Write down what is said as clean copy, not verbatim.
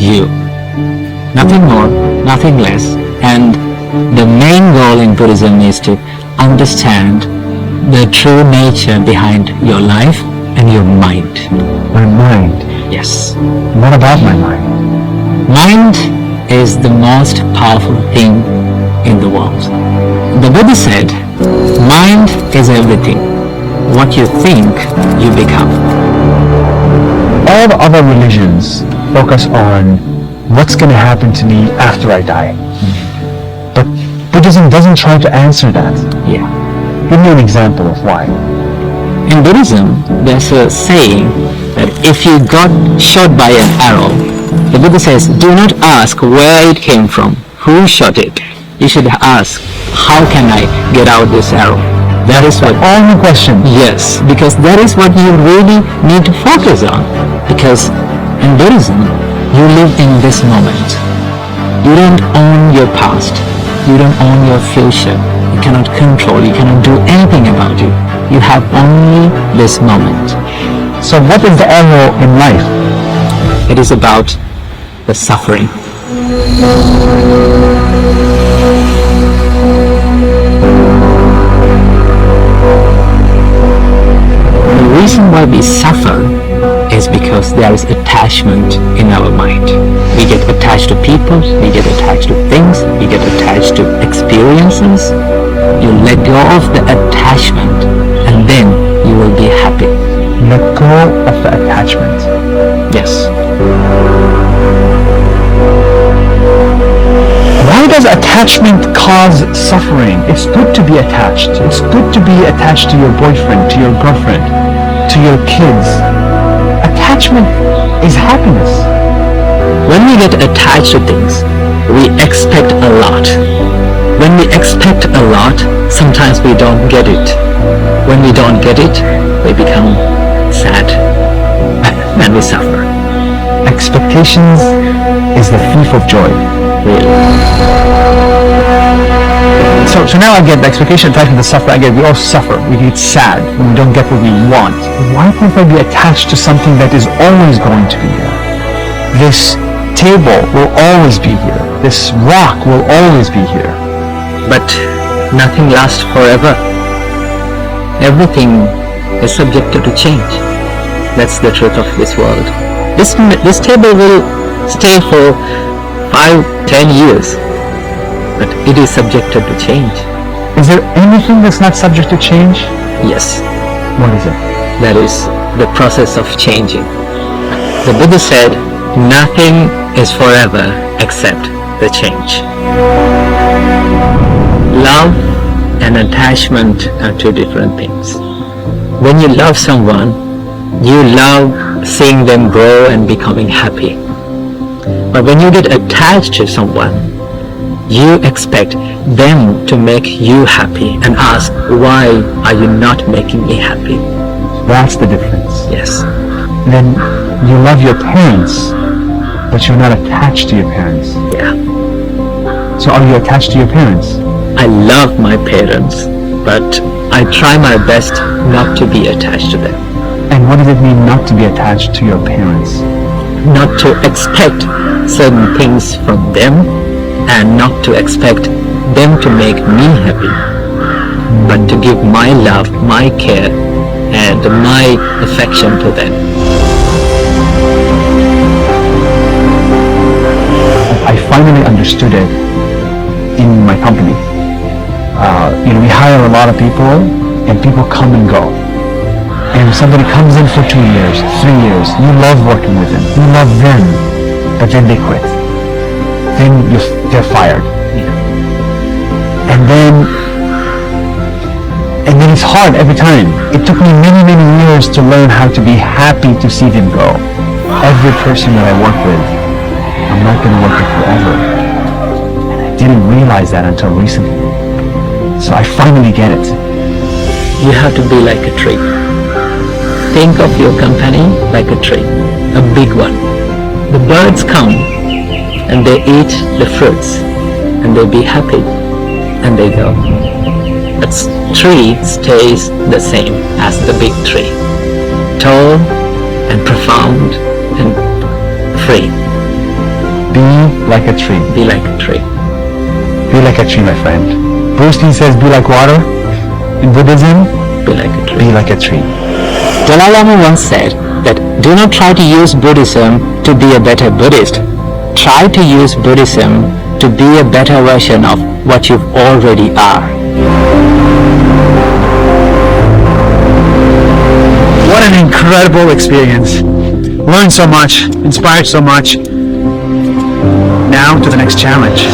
you. Nothing more, nothing less. And the main goal in Buddhism is to understand the true nature behind your life and your mind. My mind? Yes. What about my mind? Mind is the most powerful thing in the world. The Buddha said, mind is everything. What you think, you become. All the other religions focus on what's going to happen to me after I die. But Buddhism doesn't try to answer that. Yeah. Give me an example of why. In Buddhism, there's a saying that if you got shot by an arrow, the Buddha says, do not ask where it came from, who shot it. You should ask, how can I get out this arrow? That is what... The only question. Yes, because that is what you really need to focus on. Because in Buddhism, you live in this moment. You don't own your past. You don't own your future. You cannot control, you cannot do anything about it. You have only this moment. So what is the arrow in life? It is about the suffering. The reason why we suffer is because there is attachment in our mind. We get attached to people, we get attached to things, we get attached to experiences. You let go of the attachment and then you will be happy. Let go of the attachment. Yes. Why does attachment cause suffering? It's good to be attached. It's good to be attached to your boyfriend, to your girlfriend, to your kids. Attachment is happiness. When we get attached to things, we expect a lot. When we expect a lot, sometimes we don't get it. When we don't get it, we become sad and we suffer. Expectations is the thief of joy. Really. So now I get the expectation, attachment, the suffering. We all suffer. We get sad when we don't get what we want. Why can't I be attached to something that is always going to be here? This table will always be here. This rock will always be here. But nothing lasts forever. Everything is subjected to change. That's the truth of this world. This table will stay for 5-10 years, but it is subjected to change. Is there anything that's not subject to change? Yes. What is it? That is the process of changing. The Buddha said, nothing is forever except the change. Love and attachment are two different things. When you love someone, you love seeing them grow and becoming happy. But when you get attached to someone, you expect them to make you happy and ask, why are you not making me happy? That's the difference. Yes. Then you love your parents, but you're not attached to your parents. Yeah. So are you attached to your parents? I love my parents, but I try my best not to be attached to them. And what does it mean not to be attached to your parents? Not to expect certain things from them and not to expect them to make me happy, but to give my love, my care and my affection to them. I finally understood it in my company. We hire a lot of people and people come and go. And somebody comes in for 2 years, 3 years, you love working with them, you love them, but then they quit. Then they're fired. And then it's hard every time. It took me many years to learn how to be happy to see them go. Every person that I work with, I'm not going to work with forever. And I didn't realize that until recently. So I finally get it. You have to be like a tree. Think of your company like a tree, a big one. The birds come and they eat the fruits and they be happy and they go. But tree stays the same as the big tree, tall and profound and free. like a tree. Be like a tree. Be like a tree, my friend. Bruce Lee says, be like water. In Buddhism, Be like a tree. be like a tree. Dalai Lama once said that do not try to use Buddhism to be a better Buddhist. Try to use Buddhism to be a better version of what you already are. What an incredible experience. Learned so much, inspired so much. Now to the next challenge.